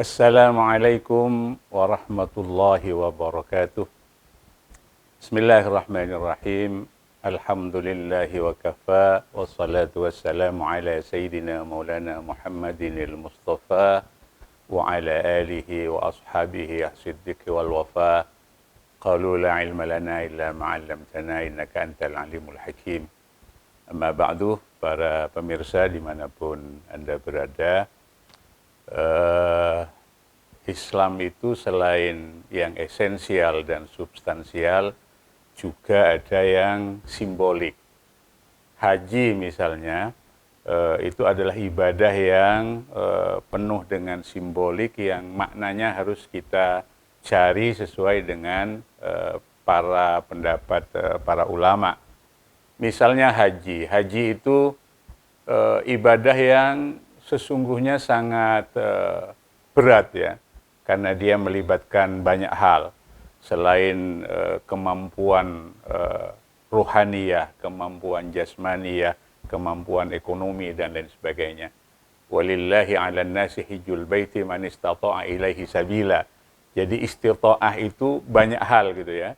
Assalamualaikum warahmatullahi wabarakatuh. Bismillahirrahmanirrahim. Alhamdulillahi wa kafa. Wassalatu wassalamu ala sayyidina maulana Muhammadinil Mustafa wa ala alihi wa ashabihi as-siddiqi wal wafa. Qalu la ilma lana illa ma 'allamtana innaka antal alimul hakim. Amma ba'du, para pemirsa dimanapun Anda berada, Islam itu selain yang esensial dan substansial, juga ada yang simbolik. Haji misalnya, itu adalah ibadah yang penuh dengan simbolik yang maknanya harus kita cari sesuai dengan para pendapat para ulama. Misalnya haji itu ibadah yang sesungguhnya sangat berat ya, karena dia melibatkan banyak hal. Selain kemampuan rohaniyah, kemampuan jasmaniyah, kemampuan ekonomi dan lain sebagainya. Walillahi 'alan nasi hijjul baiti man istata'a ilaihi sabila. Jadi istita'ah itu banyak hal gitu ya.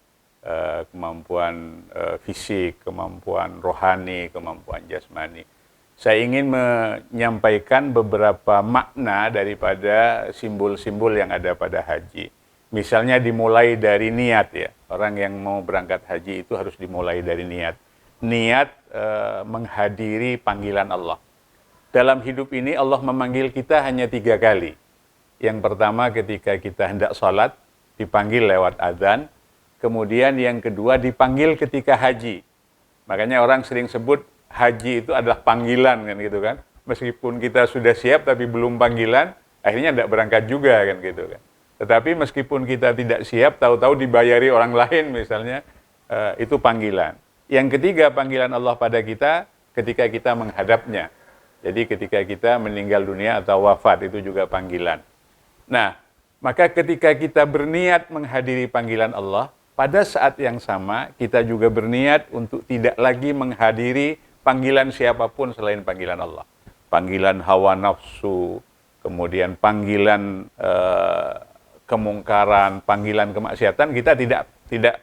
Kemampuan fisik, kemampuan rohani, kemampuan jasmani. Saya ingin menyampaikan beberapa makna daripada simbol-simbol yang ada pada haji. Misalnya dimulai dari niat ya. Orang yang mau berangkat haji itu harus dimulai dari niat. Niat menghadiri panggilan Allah. Dalam hidup ini Allah memanggil kita hanya 3 kali. Yang pertama ketika kita hendak sholat, dipanggil lewat azan. Kemudian yang kedua dipanggil ketika haji. Makanya orang sering sebut haji itu adalah panggilan kan gitu kan. Meskipun kita sudah siap tapi belum panggilan, akhirnya tidak berangkat juga kan gitu kan. Tetapi meskipun kita tidak siap, tahu-tahu dibayari orang lain misalnya, itu panggilan. Yang ketiga panggilan Allah pada kita ketika kita menghadapnya. Jadi ketika kita meninggal dunia atau wafat itu juga panggilan. Nah, maka ketika kita berniat menghadiri panggilan Allah, pada saat yang sama kita juga berniat untuk tidak lagi menghadiri panggilan siapapun selain panggilan Allah. Panggilan hawa nafsu, kemudian panggilan kemungkaran, panggilan kemaksiatan, kita tidak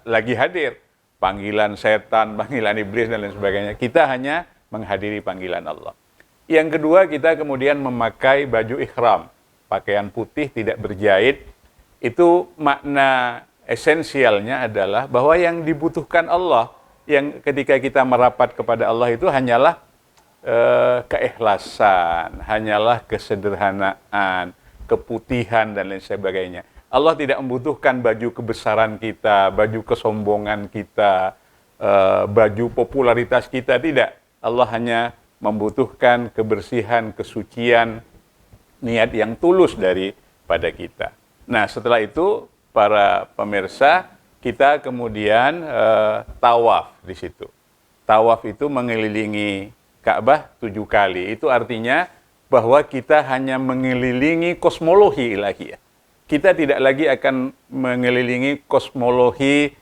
lagi hadir. Panggilan setan, panggilan iblis dan lain sebagainya. Kita hanya menghadiri panggilan Allah. Yang kedua, kita kemudian memakai baju ihram, pakaian putih tidak berjahit. Itu makna esensialnya adalah bahwa yang dibutuhkan Allah, yang ketika kita merapat kepada Allah itu hanyalah keikhlasan, hanyalah kesederhanaan, keputihan dan lain sebagainya. Allah tidak membutuhkan baju kebesaran kita, baju kesombongan kita, baju popularitas kita, tidak. Allah hanya membutuhkan kebersihan, kesucian, niat yang tulus daripada kita. Nah, setelah itu para pemirsa, kita kemudian tawaf di situ. Tawaf itu mengelilingi Ka'bah 7 kali. Itu artinya bahwa kita hanya mengelilingi kosmologi ilahiyah. Kita tidak lagi akan mengelilingi kosmologi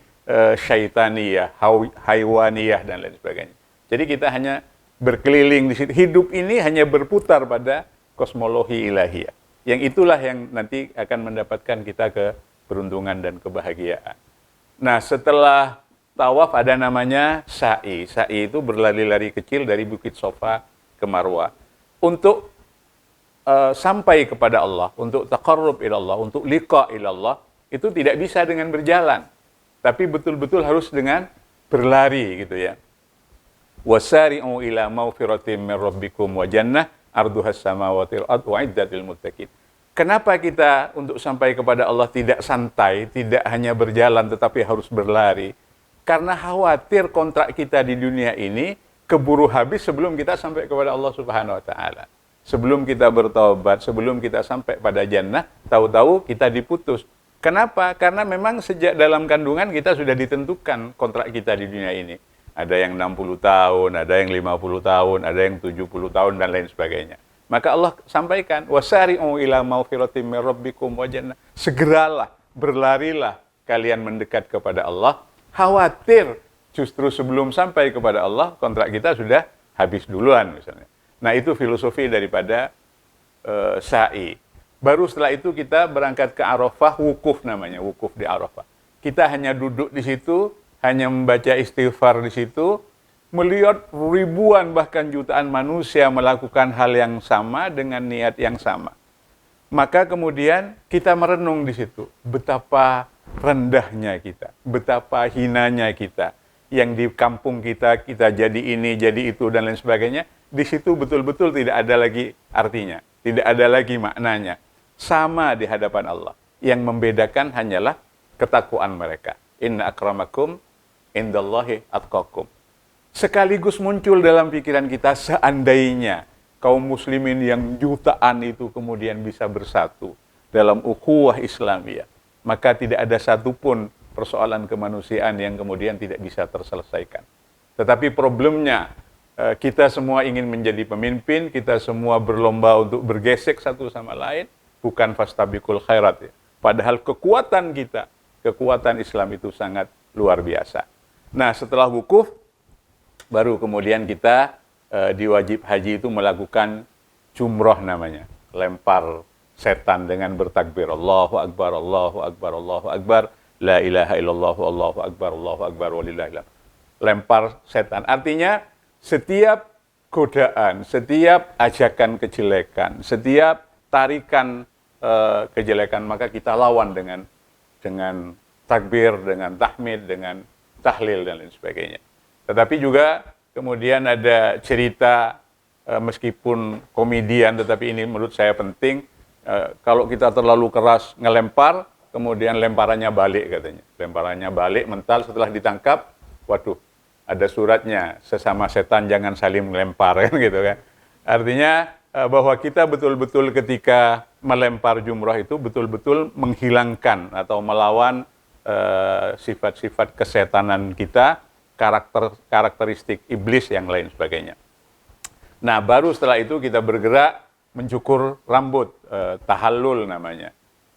syaitaniyah, haiwaniyah dan lain sebagainya. Jadi kita hanya berkeliling di situ. Hidup ini hanya berputar pada kosmologi ilahiyah. Yang itulah yang nanti akan mendapatkan kita keberuntungan dan kebahagiaan. Nah, setelah tawaf ada namanya sa'i. Sa'i itu berlari-lari kecil dari Bukit Sofa ke Marwah. Untuk sampai kepada Allah, untuk taqarrub ilallah, untuk liqa ilallah, itu tidak bisa dengan berjalan. Tapi betul-betul harus dengan berlari gitu ya. Wasari'u ila maghfiratin min rabbikum wa jannah arduhas samawati wal ardu uiddatil muttaqin. Kenapa kita untuk sampai kepada Allah tidak santai, tidak hanya berjalan tetapi harus berlari? Karena khawatir kontrak kita di dunia ini keburu habis sebelum kita sampai kepada Allah Subhanahu wa taala. Sebelum kita bertobat, sebelum kita sampai pada jannah, tahu-tahu kita diputus. Kenapa? Karena memang sejak dalam kandungan kita sudah ditentukan kontrak kita di dunia ini. Ada yang 60 tahun, ada yang 50 tahun, ada yang 70 tahun dan lain sebagainya. Maka Allah sampaikan, wasari'u ila maghfiratin min rabbikum wa jannah. Segeralah, berlarilah kalian mendekat kepada Allah. Khawatir justru sebelum sampai kepada Allah, kontrak kita sudah habis duluan misalnya. Nah, itu filosofi daripada sa'i. Baru setelah itu kita berangkat ke Arafah, wukuf namanya, wukuf di Arafah. Kita hanya duduk di situ, hanya membaca istighfar di situ, melihat ribuan bahkan jutaan manusia melakukan hal yang sama dengan niat yang sama. Maka kemudian kita merenung di situ, betapa rendahnya kita, betapa hinanya kita. Yang di kampung kita jadi ini, jadi itu, dan lain sebagainya. Di situ betul-betul tidak ada lagi artinya, tidak ada lagi maknanya. Sama di hadapan Allah. Yang membedakan hanyalah ketakwaan mereka. Inna akramakum indallahi atqakum. Sekaligus muncul dalam pikiran kita, seandainya kaum muslimin yang jutaan itu kemudian bisa bersatu dalam ukhuwah Islamiyah, maka tidak ada satupun persoalan kemanusiaan yang kemudian tidak bisa terselesaikan. Tetapi problemnya, kita semua ingin menjadi pemimpin, kita semua berlomba untuk bergesek satu sama lain, bukan fastabiqul khairat ya. Padahal kekuatan kita, kekuatan Islam itu sangat luar biasa. Nah, setelah wukuf, baru kemudian kita di wajib haji itu melakukan jumroh namanya. Lempar setan dengan bertakbir. Allahu Akbar, Allahu Akbar, Allahu Akbar. La ilaha illallah, Allahu Akbar, walillahilhamd. Lempar setan. Artinya, setiap godaan, setiap ajakan kejelekan, setiap tarikan kejelekan, maka kita lawan dengan takbir, dengan tahmid, dengan tahlil, dan lain sebagainya. Tetapi juga kemudian ada cerita, meskipun komedian, tetapi ini menurut saya penting, kalau kita terlalu keras ngelempar, kemudian lemparannya balik katanya. Lemparannya balik, mental, setelah ditangkap, waduh, ada suratnya, sesama setan jangan saling melempar, kan gitu kan. Artinya bahwa kita betul-betul ketika melempar jumrah itu betul-betul menghilangkan atau melawan sifat-sifat kesetanan kita, karakteristik iblis yang lain sebagainya. Nah, baru setelah itu kita bergerak mencukur rambut, tahallul namanya.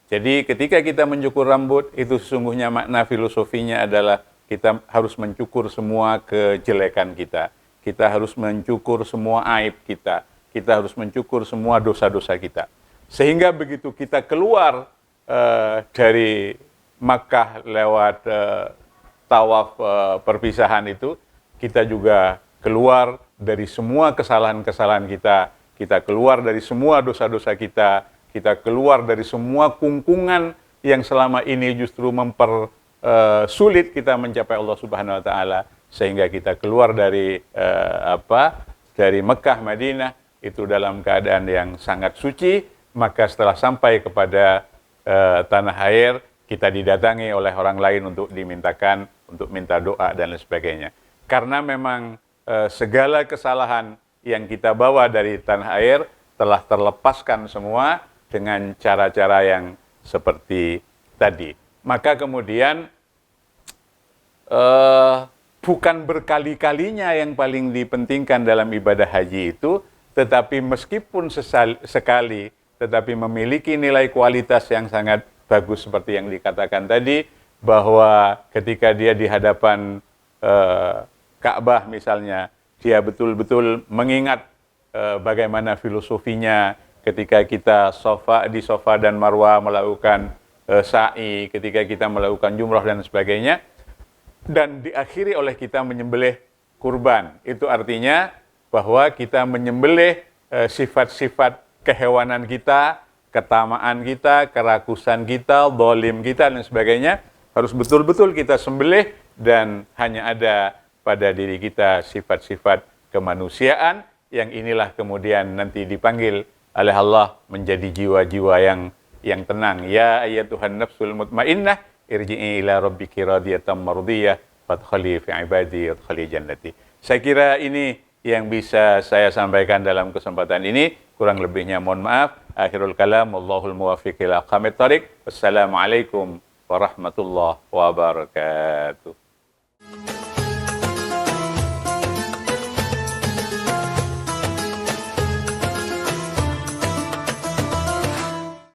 Jadi ketika kita mencukur rambut, itu sesungguhnya makna filosofinya adalah kita harus mencukur semua kejelekan kita. Kita harus mencukur semua aib kita. Kita harus mencukur semua dosa-dosa kita. Sehingga begitu kita keluar dari Makkah lewat tawaf perpisahan itu, kita juga keluar dari semua kesalahan-kesalahan kita. Kita keluar dari semua dosa-dosa kita. Kita keluar dari semua kungkungan yang selama ini justru mempersulit kita mencapai Allah Subhanahu wa taala, sehingga kita keluar dari dari Mekah Madinah itu dalam keadaan yang sangat suci. Maka setelah sampai kepada tanah air, kita didatangi oleh orang lain untuk dimintakan, untuk minta doa dan lain sebagainya. Karena memang segala kesalahan yang kita bawa dari tanah air telah terlepaskan semua dengan cara-cara yang seperti tadi. Maka kemudian bukan berkali-kalinya yang paling dipentingkan dalam ibadah haji itu, tetapi meskipun sekali, tetapi memiliki nilai kualitas yang sangat bagus seperti yang dikatakan tadi, bahwa ketika dia di hadapan Ka'bah misalnya, dia betul-betul mengingat bagaimana filosofinya ketika kita di Safa dan Marwah melakukan sa'i, ketika kita melakukan jumrah dan sebagainya, dan diakhiri oleh kita menyembelih kurban. Itu artinya bahwa kita menyembelih sifat-sifat kehewanan kita, ketamaan kita, kerakusan kita, zalim kita dan sebagainya, harus betul-betul kita sembelih, dan hanya ada pada diri kita sifat-sifat kemanusiaan, yang inilah kemudian nanti dipanggil oleh Allah menjadi jiwa-jiwa yang tenang. Ya ayyatuhan nafsul mutmainnah irji'i ila rabbiki radiyatan mardiyah fadkhuli fi ibadi wadkhuli jannati. Saya kira ini yang bisa saya sampaikan dalam kesempatan ini. Kurang lebihnya mohon maaf. Akhirul kalam, wallahul muwaffiq ila aqwamit thoriq. Wassalamualaikum warahmatullahi wabarakatuh.